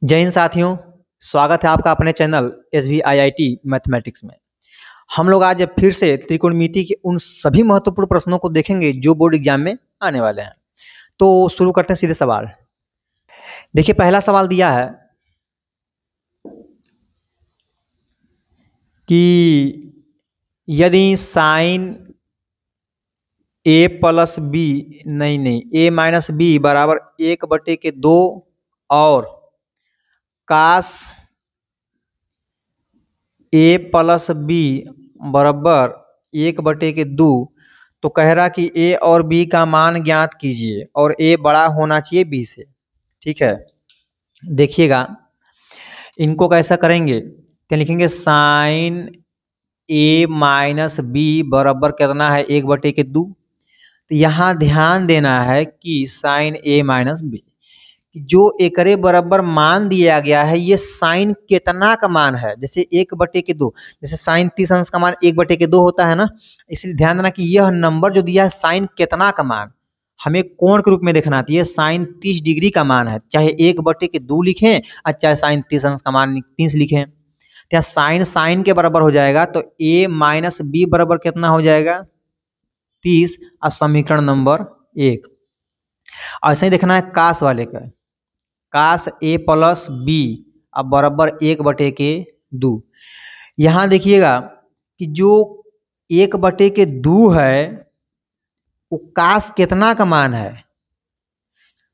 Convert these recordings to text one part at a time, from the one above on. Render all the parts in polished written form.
जय हिंद साथियों, स्वागत है आपका अपने चैनल SBIIT मैथमेटिक्स में। हम लोग आज फिर से त्रिकोणमिति के उन सभी महत्वपूर्ण प्रश्नों को देखेंगे जो बोर्ड एग्जाम में आने वाले हैं। तो शुरू करते हैं सीधे सवाल। देखिए, पहला सवाल दिया है कि यदि sine a plus b a minus b बराबर 1/2 और कास a प्लस बी बराबर 1/2, तो कह रहा कि a और b का मान ज्ञात कीजिए और a बड़ा होना चाहिए b से। ठीक है, देखिएगा इनको कैसा करेंगे। तो लिखेंगे साइन a माइनस बी बराबर कितना है 1/2। तो यहाँ ध्यान देना है कि साइन a माइनस बी जो एकरे बराबर मान दिया गया है, ये साइन कितना का मान है। जैसे 1/2, जैसे साइन 30 अंश का मान 1/2 होता है ना, इसलिए ध्यान देना कि यह नंबर जो दिया है साइन कितना का मान हमें कोण के रूप में देखना चाहिए। साइन 30 डिग्री का मान है, चाहे 1/2 लिखें और चाहे साइन 30 अंश का मान 30 लिखें। तो साइन साइन के बराबर हो जाएगा, तो a माइनस बी बराबर कितना हो जाएगा 30 और समीकरण नंबर 1। ऐसे ही देखना है कास वाले का, कास a प्लस बी अब बराबर 1/2। यहाँ देखिएगा कि जो 1/2 है वो कास कितना का मान है।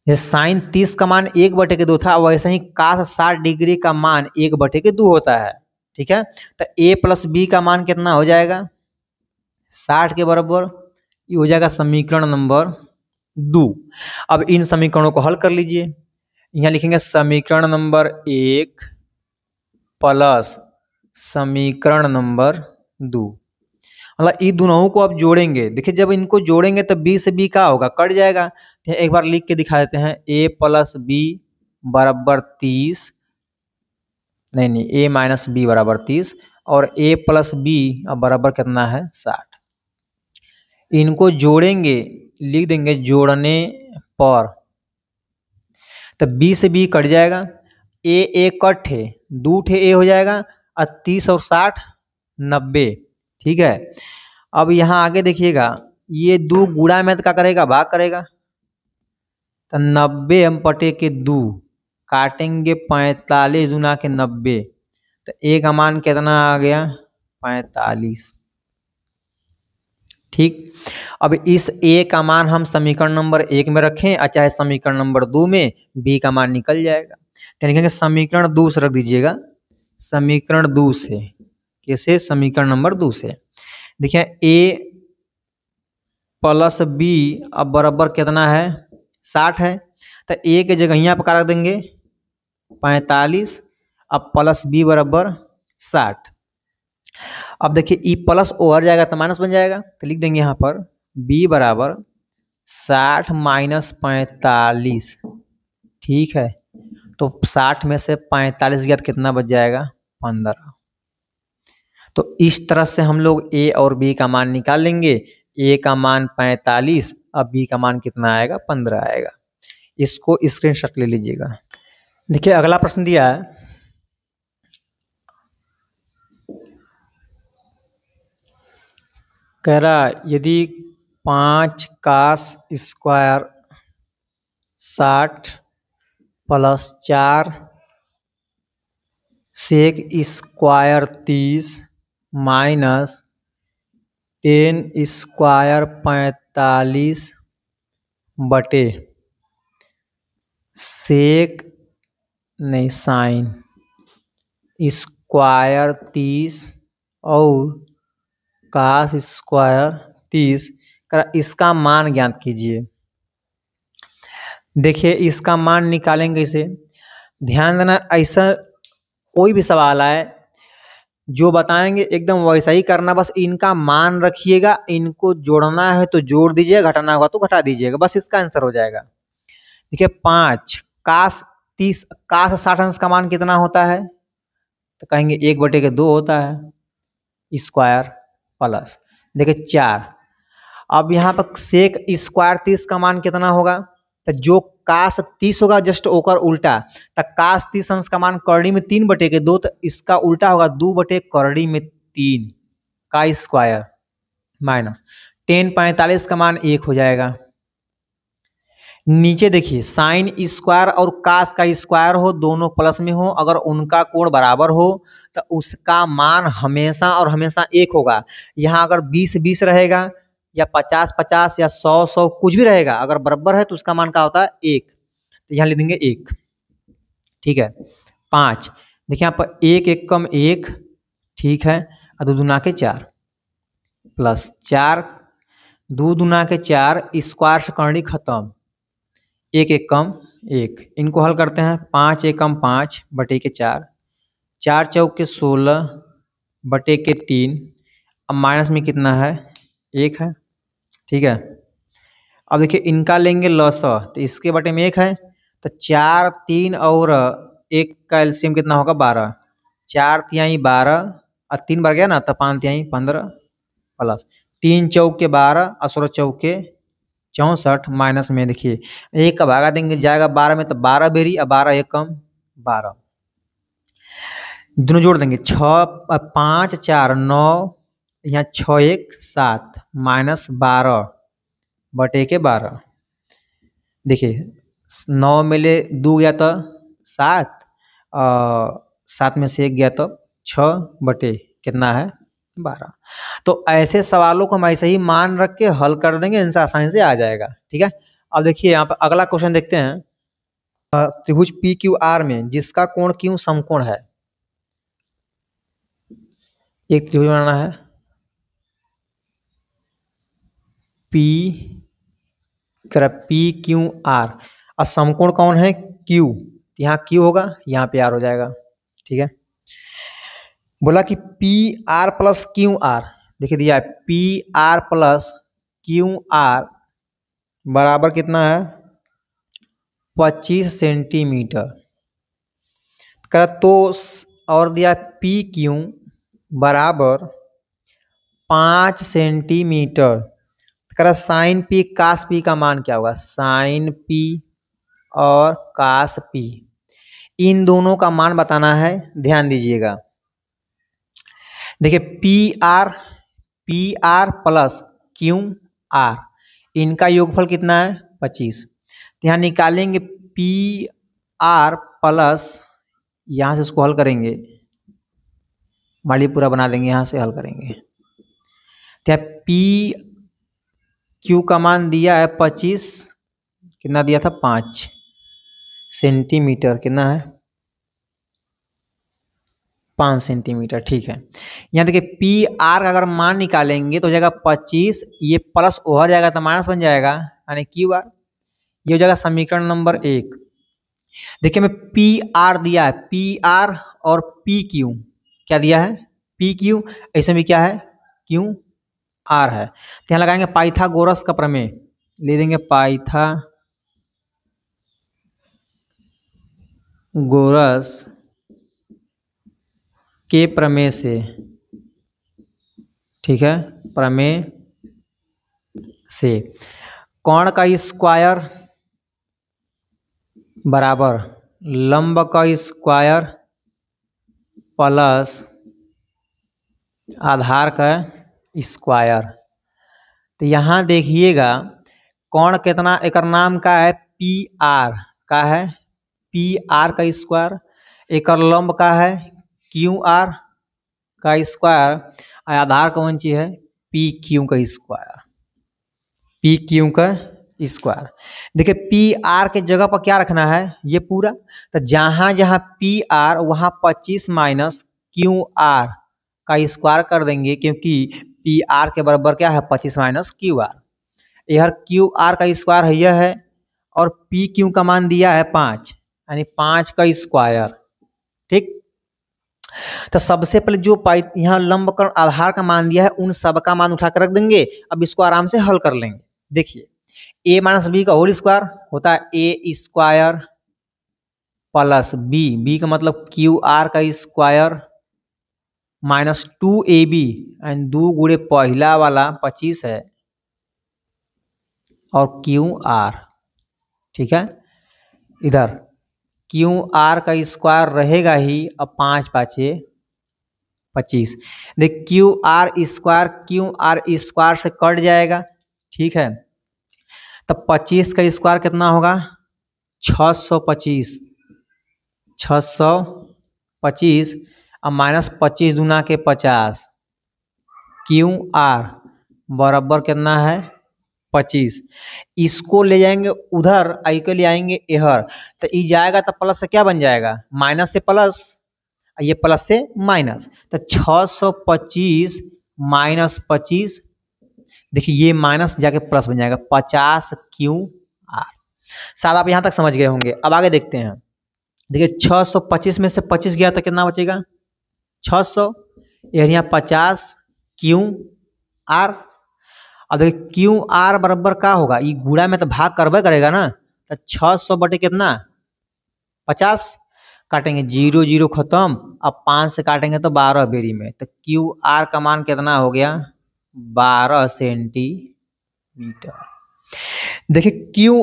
जैसे साइन 30 का मान 1/2 था, वैसे ही कास 60 डिग्री का मान 1/2 होता है। ठीक है, तो a प्लस बी का मान कितना हो जाएगा 60 के बराबर, ये हो जाएगा समीकरण नंबर 2। अब इन समीकरणों को हल कर लीजिए। यहाँ लिखेंगे समीकरण नंबर 1 प्लस समीकरण नंबर 2। मतलब इन दोनों को अब जोड़ेंगे। देखिए, जब इनको जोड़ेंगे तो b से b का होगा, कट जाएगा। तो एक बार लिख के दिखा देते हैं a प्लस बी बराबर 30, नहीं a माइनस बी बराबर 30 और a प्लस बी अब बराबर कितना है 60। इनको जोड़ेंगे, लिख देंगे जोड़ने पर, तो b से b कट जाएगा, a कट है 2 a हो जाएगा और 30 और 60 90। ठीक है, अब यहाँ आगे देखिएगा ये 2 गुणा में तो क्या करेगा भाग करेगा, तो 90/2 काटेंगे 45 गुना के 90, तो a का मान कितना आ गया 45। ठीक, अब इस a का मान हम समीकरण नंबर 1 में रखें और चाहे समीकरण नंबर 2 में, b का मान निकल जाएगा। तो लिखेंगे समीकरण 2 से रख दीजिएगा, समीकरण 2 से। कैसे, समीकरण नंबर 2 से। देखिए a प्लस बी अब बराबर कितना है 60 है, तो a के जगह यहाँ पर रख देंगे 45, अब प्लस बी बराबर 60। अब देखिए ई प्लस ओवर जाएगा तो माइनस बन जाएगा, तो लिख देंगे यहाँ पर b बराबर 60 माइनस 45। ठीक है, तो 60 में से 45 गया तो कितना बच जाएगा 15। तो इस तरह से हम लोग a और b का मान निकाल लेंगे। a का मान 45, अब b का मान कितना आएगा 15 आएगा। इसको स्क्रीनशॉट ले लीजिएगा। देखिए अगला प्रश्न दिया है, कह रहा यदि 5 cos square 60 plus 4 sec square 30 minus 10 square 45 बटे सेक नहीं साइन स्क्वायर 30 और कास स्क्वायर 30 का इसका मान ज्ञात कीजिए। देखिए इसका मान निकालेंगे इसे। ध्यान देना, ऐसा कोई भी सवाल आए जो बताएंगे एकदम वैसा ही करना, बस इनका मान रखिएगा, इनको जोड़ना है तो जोड़ दीजिएगा, घटाना होगा तो घटा दीजिएगा, बस इसका आंसर हो जाएगा। देखिए 5 कास 30 कास 60 अंश का मान कितना होता है, तो कहेंगे 1/2 होता है स्क्वायर प्लस। देखिए 4, अब यहाँ पर सेक स्क्वायर 30 का मान कितना होगा, तो जो काश 30 होगा जस्ट ओकर उल्टा, तो काश 30 अंश का मान करड़ी में 3/2, तो इसका उल्टा होगा 2 करड़ी में 3 का स्क्वायर माइनस 10/45 का मान 1 हो जाएगा। नीचे देखिए साइन स्क्वायर और कास का स्क्वायर हो, दोनों प्लस में हो, अगर उनका कोण बराबर हो तो उसका मान हमेशा और हमेशा 1 होगा। यहाँ अगर 20-20 रहेगा या 50-50 या 100-100 कुछ भी रहेगा, अगर बराबर है तो उसका मान क्या होता है 1, तो यहाँ लिख देंगे 1। ठीक है। 5 देखिए यहाँ पर 1 1 कम 1, ठीक है, और 2 दूना के 4 प्लस 4 2 दूना के 4 स्क्वायर से करनी खत्म, 1 1 कम 1, इनको हल करते हैं। 5 1 कम 5/4, 4 चौके 16/3, अब माइनस में कितना है 1 है। ठीक है। अब देखिए इनका लेंगे लसा, तो इसके बटे में 1 है, तो 4 3 और 1 का एलसीएम कितना होगा 12, 4 तिहाई 12 और 3 बढ़ गया ना, तो 5 तिहाई 15 प्लस 3 चौके 12 और 16 चौके 64 माइनस में देखिए 1 का भागा देंगे जाएगा 12 में, तो 12 बेरी और 12 1 कम 12, दोनों जोड़ देंगे 6 5 4 9, यहाँ 6 1 7 माइनस 12/12। देखिए 9 में ले 2 गया तो 7, 7 में से 1 गया तो 6 कितना है 12। तो ऐसे सवालों को हम ऐसे ही मान रख के हल कर देंगे, इनसे आसानी से आ जाएगा। ठीक है। अब देखिए यहाँ पर अगला क्वेश्चन देखते हैं। त्रिभुज पी क्यू आर में जिसका कोण क्यों समकोण है, एक त्रिभुज बनाना है पी क्यू आर, और समकोण कौन है क्यू, यहाँ क्यू होगा यहाँ पे आर हो जाएगा। ठीक है। बोला कि P R plus Q R, देखिए दिया है P R plus Q R बराबर कितना है 25 सेंटीमीटर कर, तो और दिया पी क्यू बराबर 5 सेंटीमीटर कर, साइन पी कास पी का मान क्या होगा, साइन पी और कास पी, इन दोनों का मान बताना है, ध्यान दीजिएगा। देखिए P R plus Q R, इनका योगफल कितना है 25, तो यहाँ निकालेंगे पी आर प्लस, यहाँ से इसको हल करेंगे, माली पूरा बना देंगे, यहाँ से हल करेंगे, तो पी क्यू का मान दिया है 25, कितना दिया था 5 सेंटीमीटर, कितना है 5 सेंटीमीटर। ठीक है। यहाँ देखिए पी आर का अगर मान निकालेंगे तो हो जाएगा 25, ये प्लस हो जाएगा तो माइनस बन जाएगा, यानी क्यू आर, ये हो जाएगा समीकरण नंबर 1। देखिए मैं पी आर दिया है, पी आर और पी क्यू क्या दिया है पी क्यू, ऐसे में क्या है क्यू आर है, तो यहाँ लगाएंगे पाइथागोरस का प्रमेय, ले देंगे पाइथागोरस के प्रमेय से। ठीक है। प्रमेय से कोण का स्क्वायर बराबर लंब का स्क्वायर प्लस आधार का स्क्वायर, तो यहाँ देखिएगा कोण कितना, एक नाम का है पी आर का है, पी आर का स्क्वायर, एक लंब का है क्यू आर का स्क्वायर, आधार कौन चीज है पी क्यू का स्क्वायर, पी क्यू का स्क्वायर। देखिए पी आर के जगह पर क्या रखना है ये पूरा, तो जहाँ जहाँ पी आर वहाँ 25 माइनस क्यू आर का स्क्वायर कर देंगे, क्योंकि पी आर के बराबर क्या है 25 माइनस क्यू आर, यह क्यू आर का स्क्वायर है यह है, और पी क्यू का मान दिया है 5, यानी 5 का स्क्वायर। ठीक। तो सबसे पहले जो यहाँ लंबकर्ण आधार का मान दिया है उन सब का मान उठा कर रख देंगे, अब इसको आराम से हल कर लेंगे। देखिए a माइनस बी का होल स्क्वायर होता है ए स्क्वायर प्लस बी का मतलब क्यू आर का स्क्वायर माइनस 2ab, एंड 2 गुणे पहला वाला 25 है और क्यू आर। ठीक है। इधर क्यू आर का स्क्वायर रहेगा ही। अब 5 पाँचे 25। देख क्यू आर स्क्वायर से कट जाएगा, ठीक है। तब 25 का स्क्वायर कितना होगा? 625। 625 और माइनस 25 दूना के 50। क्यू आर बराबर कितना है? 25। इसको ले जाएंगे उधर, आई को ले आएंगे इधर, तो ई जाएगा तो प्लस से क्या बन जाएगा? माइनस से प्लस, ये प्लस से माइनस। तो 625 माइनस 25, देखिए ये माइनस जाके प्लस बन जाएगा 50 क्यू आर। शायद आप यहाँ तक समझ गए होंगे। अब आगे देखते हैं। देखिए 625 में से 25 गया तो कितना बचेगा? 600। यहाँ 50 क्यू आर। अब देखिए क्यू आर बराबर का होगा? ये गुणा में तो भाग करबे करेगा ना। तो 600 बटे कितना? 50। काटेंगे 0 0 खत्म। अब 5 से काटेंगे तो 12 बेरी में। तो क्यू आर का मान कितना हो गया? 12 सेंटीमीटर। देखिए क्यू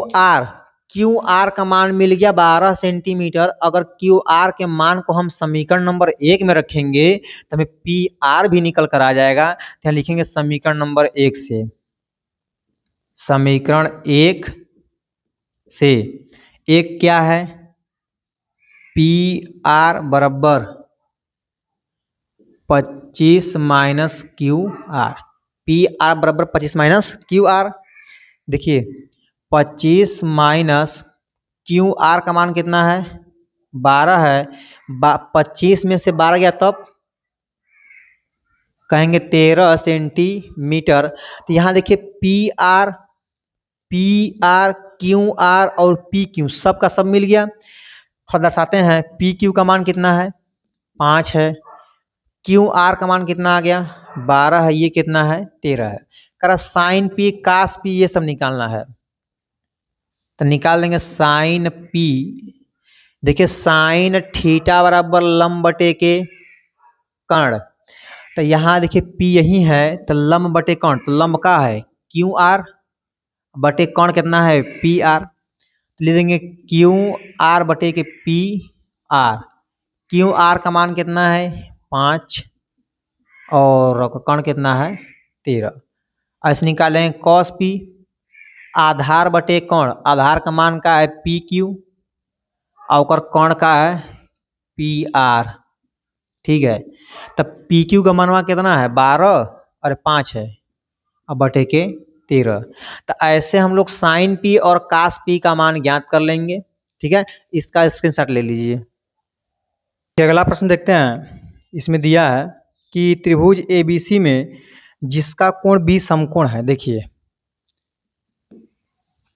आर का मान मिल गया 12 सेंटीमीटर। अगर क्यू आर के मान को हम समीकरण नंबर 1 में रखेंगे तो हमें पी आर भी निकल कर आ जाएगा। तो यहाँ लिखेंगे समीकरण नंबर 1 से, समीकरण 1 से एक क्या है? पी आर बराबर 25 minus Q R. P R बराबर 25 माइनस क्यू आर। देखिए 25 माइनस क्यू आर का मान कितना है? 12 है। 25 में से 12 गया तब कहेंगे 13 सेंटीमीटर। तो यहाँ देखिए पी आर क्यू आर और पी क्यू सब का सब मिल गया। थोड़ा दर्शाते हैं। पी क्यू का मान कितना है? 5 है। क्यू आर का मान कितना आ गया? 12 है। ये कितना है? 13 है। करा साइन पी कास पी ये सब निकालना है, तो निकाल देंगे साइन पी। देखिए साइन थीटा बराबर लंब बटे के कर्ण। तो यहाँ देखिए पी यही है, तो लंब बटे कर्ण, तो लंब का है क्यू आर बटे कर्ण कितना है? P R. तो ले देंगे क्यू आर बटे के पी आर। क्यू आर का मान कितना है? 5 और कर्ण कितना है? 13। ऐसे निकालें कॉस पी। आधार बटे कर्ण, आधार का मान का है पी क्यू और कर्ण का है पी आर, ठीक है। तब पी क्यू का मानवा कितना है? 12 और 5 है, अब बटे के 13। तो ऐसे हम लोग साइन पी और कास पी का मान ज्ञात कर लेंगे, ठीक है। इसका स्क्रीनशॉट ले लीजिए। अगला प्रश्न देखते हैं। इसमें दिया है कि त्रिभुज एबीसी में जिसका कोण बी समकोण है। देखिए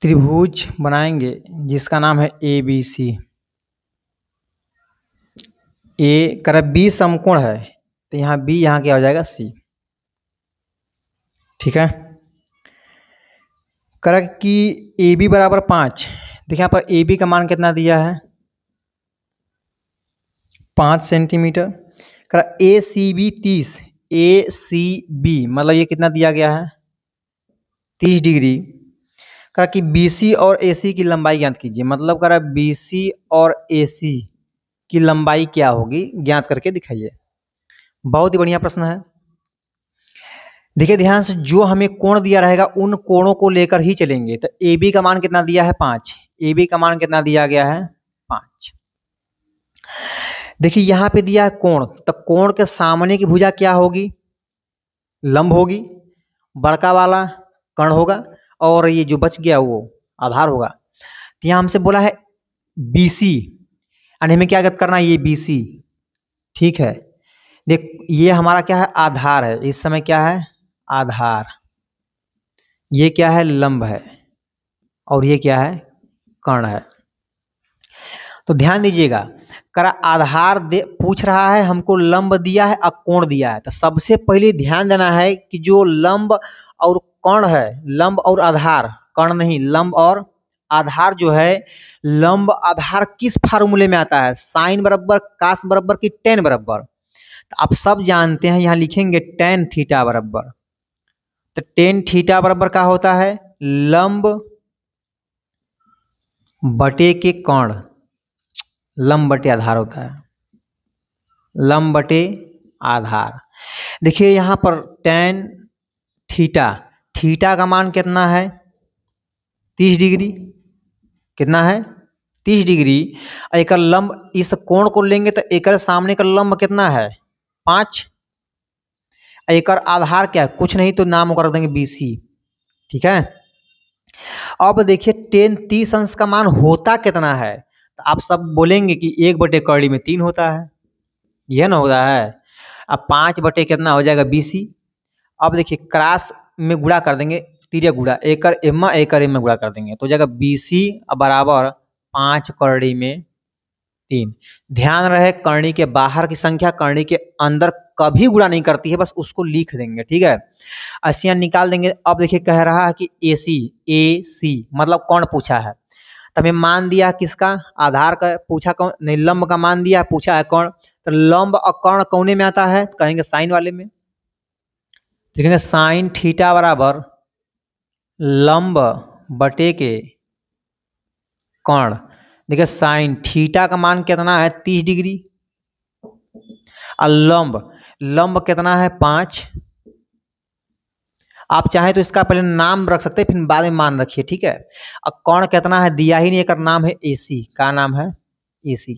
त्रिभुज बनाएंगे जिसका नाम है एबीसी। ए कर बी समकोण है, तो यहाँ बी यहाँ क्या हो जाएगा? सी, ठीक है। कर कि ए बी बराबर 5। देखिए यहाँ पर ए बी का मान कितना दिया है? 5 सेंटीमीटर। कर ए सी बी 30। ए सी बी मतलब ये कितना दिया गया है? 30 डिग्री। करा कि BC और AC की लंबाई ज्ञात कीजिए। मतलब करा BC और AC की लंबाई क्या होगी ज्ञात करके दिखाइए। बहुत ही बढ़िया प्रश्न है। देखिए ध्यान से, जो हमें कोण दिया रहेगा उन कोणों को लेकर ही चलेंगे। तो AB का मान कितना दिया है? 5। AB का मान कितना दिया गया है? 5। देखिए यहाँ पे दिया है कोण, तो कोण के सामने की भुजा क्या होगी? लंब होगी। बड़का वाला कर्ण होगा और ये जो बच गया वो आधार होगा। तो यहाँ हमसे बोला है BC, यानी हमें क्या करना है? ये BC, ठीक है। देख ये हमारा क्या है? आधार है। इस समय क्या है? आधार। ये क्या है? लंब है। और ये क्या है? कर्ण है। तो ध्यान दीजिएगा, करा आधार पूछ रहा है, हमको लंब दिया है और कोण दिया है। तो सबसे पहले ध्यान देना है कि जो लंब और कर्ण है, लंब और आधार, कर्ण नहीं, लंब और आधार जो है, लंब आधार किस फार्मूले में आता है? साइन बराबर कास बराबर की टेन बराबर। तो आप सब जानते हैं, यहाँ लिखेंगे टेन थीटा बराबर। तो टेन थीटा बराबर क्या होता है? लंब बटे के कर्ण लंब बटे आधार होता है, लंब बटे आधार। देखिए यहाँ पर tan थीटा, थीटा का मान कितना है 30 डिग्री, कितना है 30 डिग्री। एक लंब इस कोण को लेंगे तो एक सामने का लंब कितना है 5, एक आधार क्या है कुछ नहीं तो नाम कर देंगे BC, ठीक है। अब देखिए tan 30 अंश का मान होता कितना है, तो आप सब बोलेंगे कि 1/3 में 3 होता है, यह ना होता है। अब 5 बटे कितना हो जाएगा BC। अब देखिए क्रॉस में गुणा कर देंगे, तिर्यक गुणा, एकड़ एम्मा एकड़ एम में गुणा कर देंगे तो हो जाएगा BC बराबर 5 करड़ी में 3। ध्यान रहे करनी के बाहर की संख्या करनी के अंदर कभी गुणा नहीं करती है, बस उसको लिख देंगे, ठीक है। अस्सियां निकाल देंगे। अब देखिए कह रहा है कि AC मतलब कौन पूछा है, तो हमें मान दिया किसका आधार का पूछा, कौन नहीं लंब का मान दिया, पूछा है कौन, तो लंब और कर्ण कौने में आता है, कहेंगे साइन वाले में, देखेंगे साइन थीटा बराबर लंब बटे के कर्ण। देखिए साइन थीटा का मान कितना है 30 डिग्री और लंब कितना है 5। आप चाहे तो इसका पहले नाम रख सकते हैं फिर बाद में मान रखिए, ठीक है। अब कौन कितना है दिया ही नहीं, एक नाम है AC, का नाम है AC।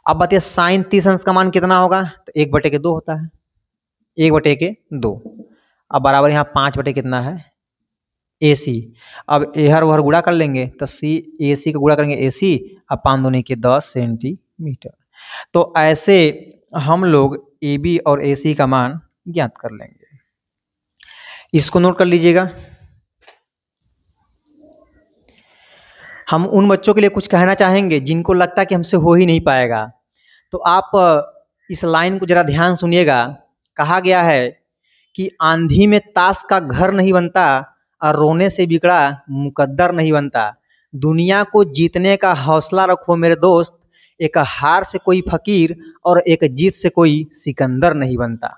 अब बताइए साइन 30 अंश का मान कितना होगा, तो 1/2 होता है, 1/2। अब बराबर यहाँ 5 बटे कितना है AC। अब एहर वहर गुणा कर लेंगे तो AC का गुणा करेंगे AC, अब 5 दूनी के 10 सेंटीमीटर। तो ऐसे हम लोग AB और AC का मान ज्ञात कर लेंगे। इसको नोट कर लीजिएगा। हम उन बच्चों के लिए कुछ कहना चाहेंगे जिनको लगता है कि हमसे हो ही नहीं पाएगा, तो आप इस लाइन को जरा ध्यान सुनिएगा। कहा गया है कि आंधी में ताश का घर नहीं बनता और रोने से बिगड़ा मुकद्दर नहीं बनता। दुनिया को जीतने का हौसला रखो मेरे दोस्त, एक हार से कोई फकीर और एक जीत से कोई सिकंदर नहीं बनता,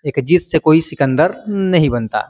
एक जीत से कोई सिकंदर नहीं बनता।